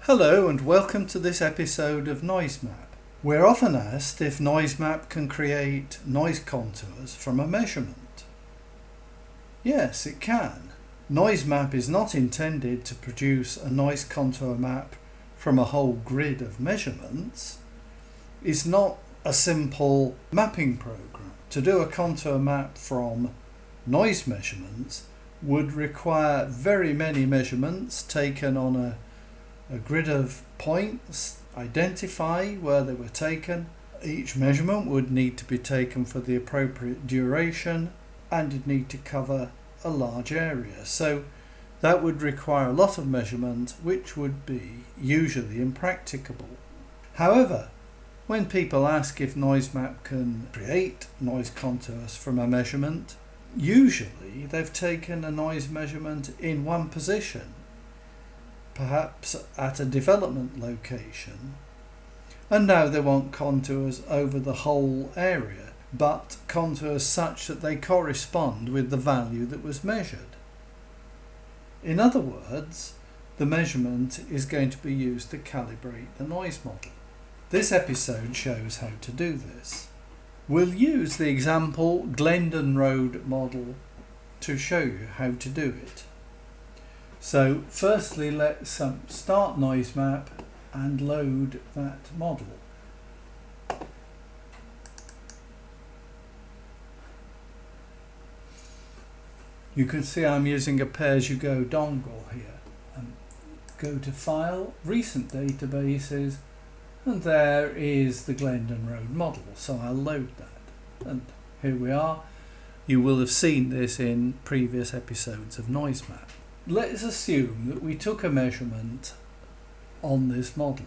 Hello and welcome to this episode of NoiseMap. We're often asked if NoiseMap can create noise contours from a measurement. Yes, it can. NoiseMap is not intended to produce a noise contour map from a whole grid of measurements. It's not a simple mapping program. To do a contour map from noise measurements would require very many measurements taken on a grid of points, identify where they were taken. Each measurement would need to be taken for the appropriate duration and it'd need to cover a large area. So that would require a lot of measurement, which would be usually impracticable. However, when people ask if NoiseMap can create noise contours from a measurement, usually they've taken a noise measurement in one position, perhaps at a development location, and now they want contours over the whole area, but contours such that they correspond with the value that was measured. In other words, the measurement is going to be used to calibrate the noise model. This episode shows how to do this. We'll use the example Glendon Road model to show you how to do it. So firstly, let's start NoiseMap and load that model. You can see I'm using a pay-as-you-go dongle here. Go to File, Recent Databases, and there is the Glendon Road model. So I'll load that. And here we are. You will have seen this in previous episodes of NoiseMap. Let's assume that we took a measurement on this model.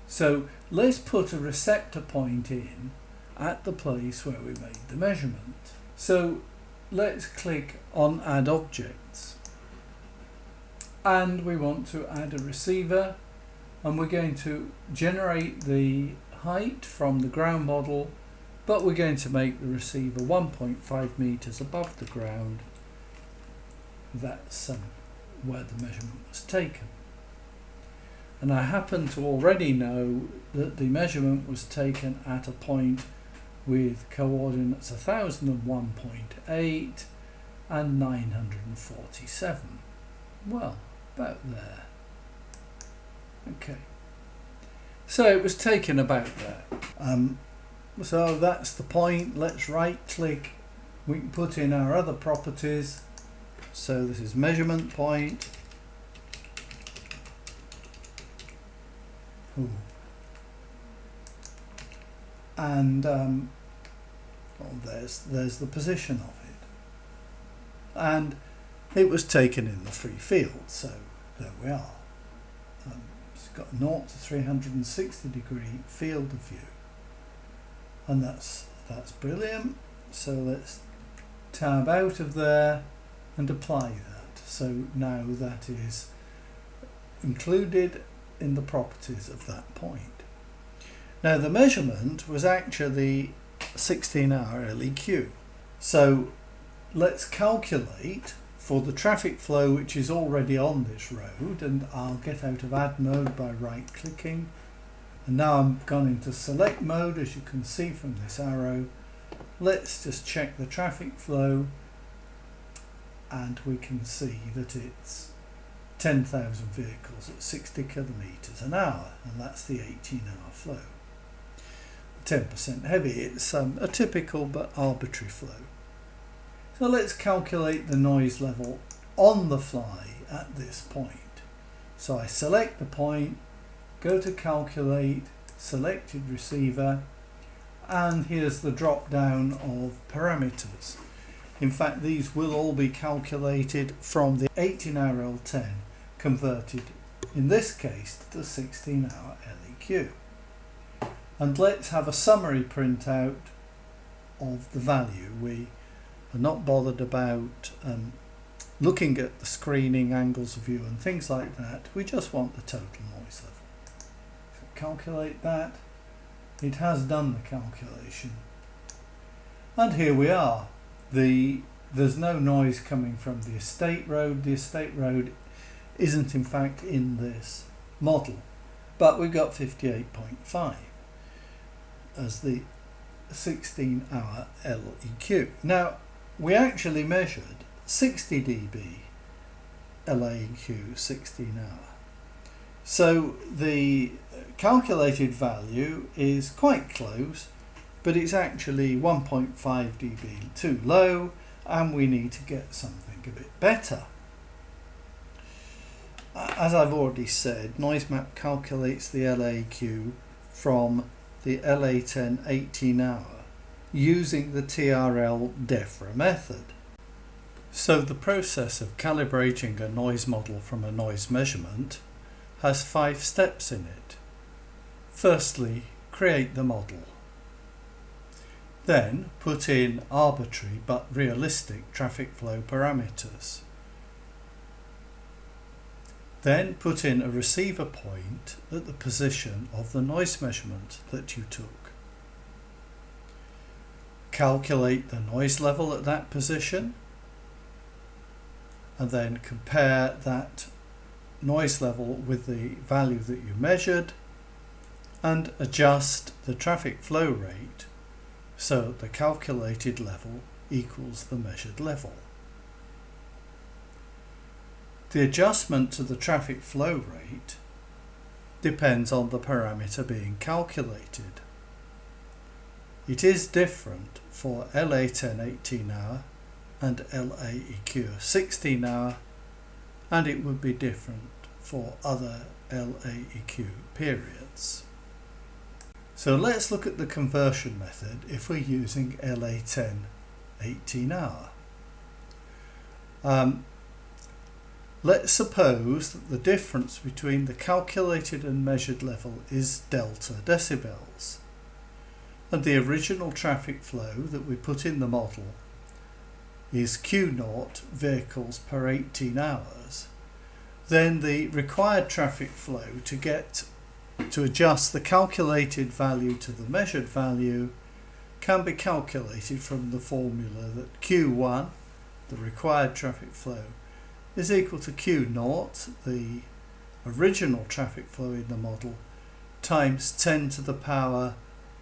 So let's put a receptor point in at the place where we made the measurement. So let's click on Add Objects. And we want to add a receiver, and we're going to generate the height from the ground model, but we're going to make the receiver 1.5 meters above the ground. That's where the measurement was taken. And I happen to already know that the measurement was taken at a point with coordinates 1001.8 and 947. Well, about there. Okay. So it was taken about there. So that's the point. Let's right click. We can put in our other properties. So this is measurement point. Ooh. And there's the position of it. And it was taken in the free field. So there we are. It's got 0 to 360 degree field of view. And that's brilliant. So let's tab out of there and apply that. So now that is included in the properties of that point. Now the measurement was actually 16-hour LEQ. So let's calculate for the traffic flow which is already on this road, and I'll get out of add mode by right clicking. And now I'm gone into select mode, as you can see from this arrow. Let's just check the traffic flow, and we can see that it's 10,000 vehicles at 60 kilometers an hour, and that's the 18-hour flow. 10% heavy, it's a typical but arbitrary flow. So let's calculate the noise level on the fly at this point. So I select the point, go to calculate, selected receiver, and here's the drop down of parameters. In fact, these will all be calculated from the 18-hour L10 converted, in this case, to the 16-hour LEQ. And let's have a summary printout of the value. We are not bothered about looking at the screening, angles of view and things like that. We just want the total noise level. So calculate that. It has done the calculation. And here we are. There's no noise coming from the estate road. The estate road isn't in fact in this model. but we've got 58.5 as the 16-hour LEQ. Now, we actually measured 60 dB LEQ 16 hour. So the calculated value is quite close, but it's actually 1.5 dB too low, and we need to get something a bit better. As I've already said, NoiseMap calculates the LEQ from the LA10 18 hour using the TRL DEFRA method. So the process of calibrating a noise model from a noise measurement has 5 steps in it. Firstly, create the model. Then put in arbitrary but realistic traffic flow parameters. Then put in a receiver point at the position of the noise measurement that you took. Calculate the noise level at that position, and then compare that noise level with the value that you measured, and adjust the traffic flow rate so the calculated level equals the measured level. The adjustment to the traffic flow rate depends on the parameter being calculated. It is different for LA10 18 hour and LAEQ 16 hour, and it would be different for other LAEQ periods. So let's look at the conversion method if we're using LA10 18 hour. Let's suppose that the difference between the calculated and measured level is delta decibels, and the original traffic flow that we put in the model is Q0 vehicles per 18 hours. Then the required traffic flow to adjust the calculated value to the measured value can be calculated from the formula that Q1, the required traffic flow, is equal to Q0, the original traffic flow in the model, times 10 to the power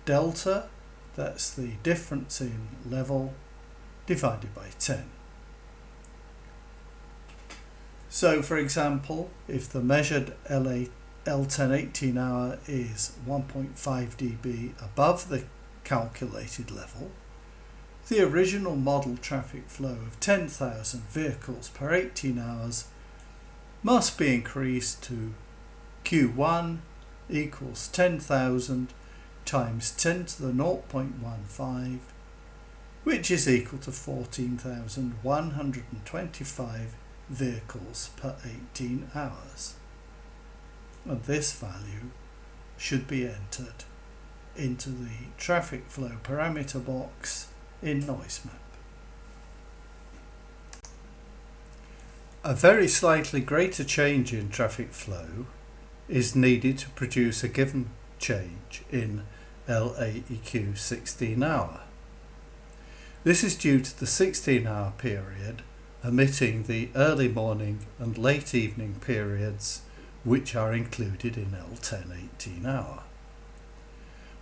delta, that's the difference in level, divided by 10. So for example, if the measured L10 18 hour is 1.5 dB above the calculated level, the original model traffic flow of 10,000 vehicles per 18 hours must be increased to Q1 equals 10,000 times 10 to the 0.15, which is equal to 14,125 vehicles per 18 hours. And this value should be entered into the traffic flow parameter box in NoiseMap. A very slightly greater change in traffic flow is needed to produce a given change in LAEQ 16 hour. This is due to the 16 hour period omitting the early morning and late evening periods which are included in L10 18 hour.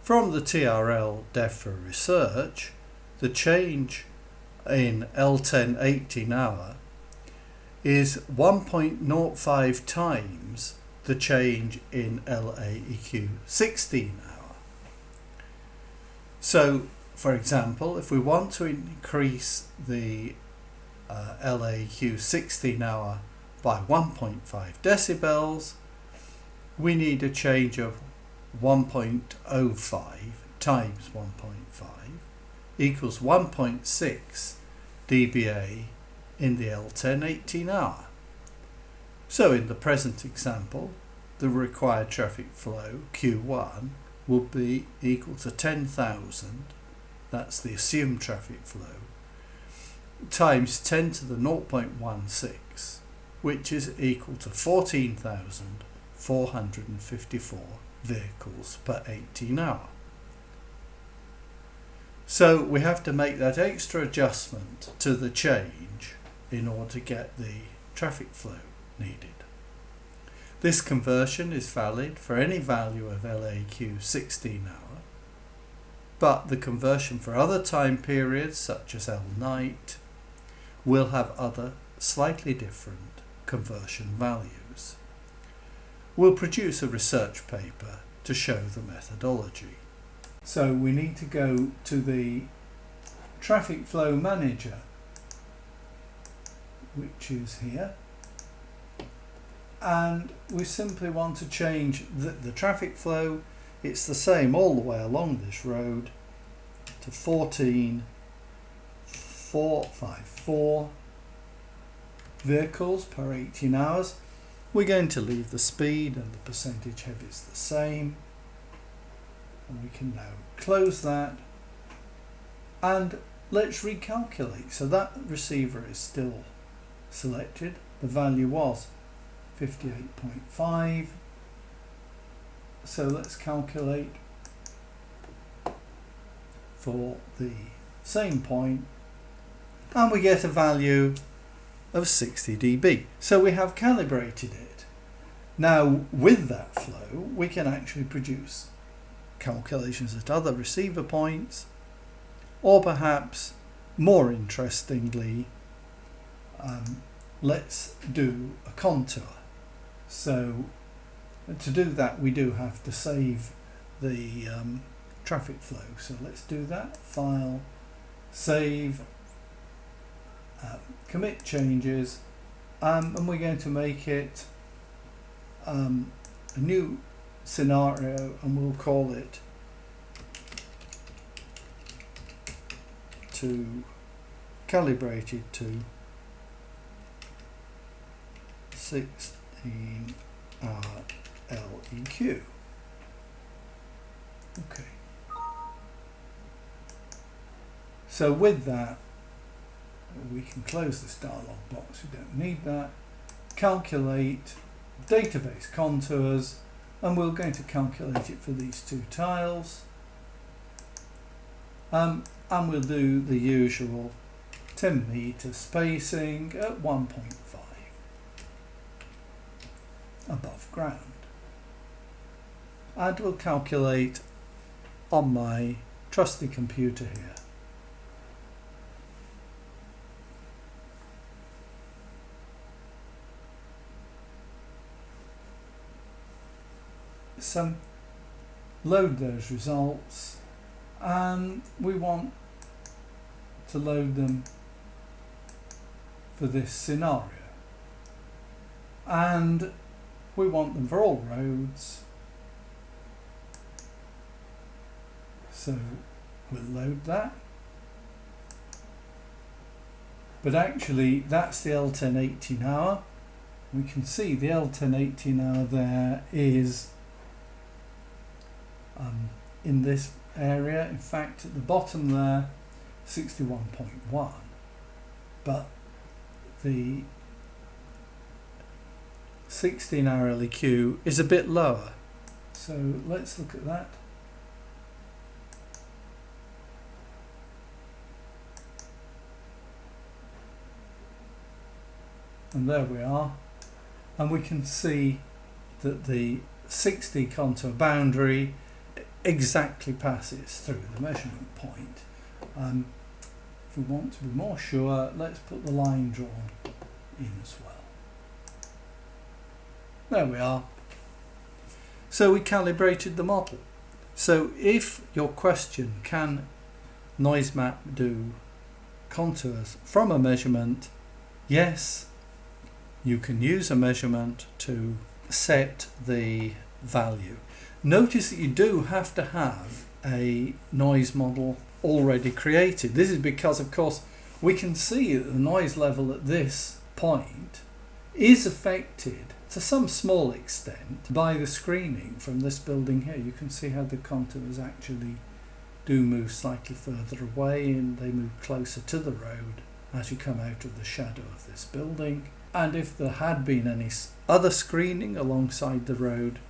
From the TRL DEFRA research, the change in L10 18 hour is 1.05 times the change in LAEQ 16 hour. So, for example, if we want to increase the LAEQ 16 hour by 1.5 decibels, we need a change of 1.05 times 1.5 equals 1.6 dBA in the L10 18 hour. So in the present example, the required traffic flow Q1 will be equal to 10,000, that's the assumed traffic flow, times 10 to the 0.16, which is equal to 14,454 vehicles per 18 hour. So we have to make that extra adjustment to the change in order to get the traffic flow needed. This conversion is valid for any value of LAQ 16 hour, but the conversion for other time periods such as L night will have other slightly different conversion values. We'll produce a research paper to show the methodology. So we need to go to the traffic flow manager, which is here, and we simply want to change the traffic flow. It's the same all the way along this road to 14,454 vehicles per 18 hours. We're going to leave the speed and the percentage heavy is the same, and we can now close that, and let's recalculate. So that receiver is still selected. The value was 58.5. So let's calculate for the same point, and we get a value of 60 dB. So we have calibrated it. Now with that flow we can actually produce calculations at other receiver points, or perhaps more interestingly, let's do a contour. So to do that we do have to save the traffic flow. So let's do that. File, save, commit changes, and we're going to make it a new scenario, and we'll call it calibrated to 16 hour LEQ. Okay. So with that, we can close this dialog box. We don't need that. Calculate database contours, and we're going to calculate it for these two tiles. And we'll do the usual 10 meter spacing at 1.5 above ground. And we'll calculate on my trusty computer here. So load those results, and we want to load them for this scenario, and we want them for all roads. So we'll load that, but actually that's the L10 18 hour. We can see the L10 18 hour there is in this area. In fact, at the bottom there, 61.1, but the 16 hour LEQ is a bit lower. So let's look at that. And there we are, and we can see that the 60 contour boundary exactly passes through the measurement point. If we want to be more sure, let's put the line drawn in as well. There we are. So we calibrated the model. So if your question, can NoiseMap do contours from a measurement? Yes, you can use a measurement to set the value. Notice that you do have to have a noise model already created. This is because, of course, we can see that the noise level at this point is affected to some small extent by the screening from this building here. You can see how the contours actually do move slightly further away, and they move closer to the road as you come out of the shadow of this building. And if there had been any other screening alongside the road,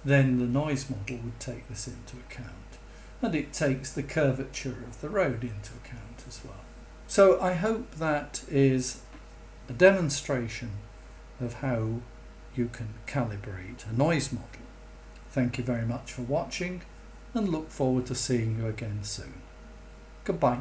then the noise model would take this into account, and it takes the curvature of the road into account as well. So I hope that is a demonstration of how you can calibrate a noise model. Thank you very much for watching and look forward to seeing you again soon. Goodbye.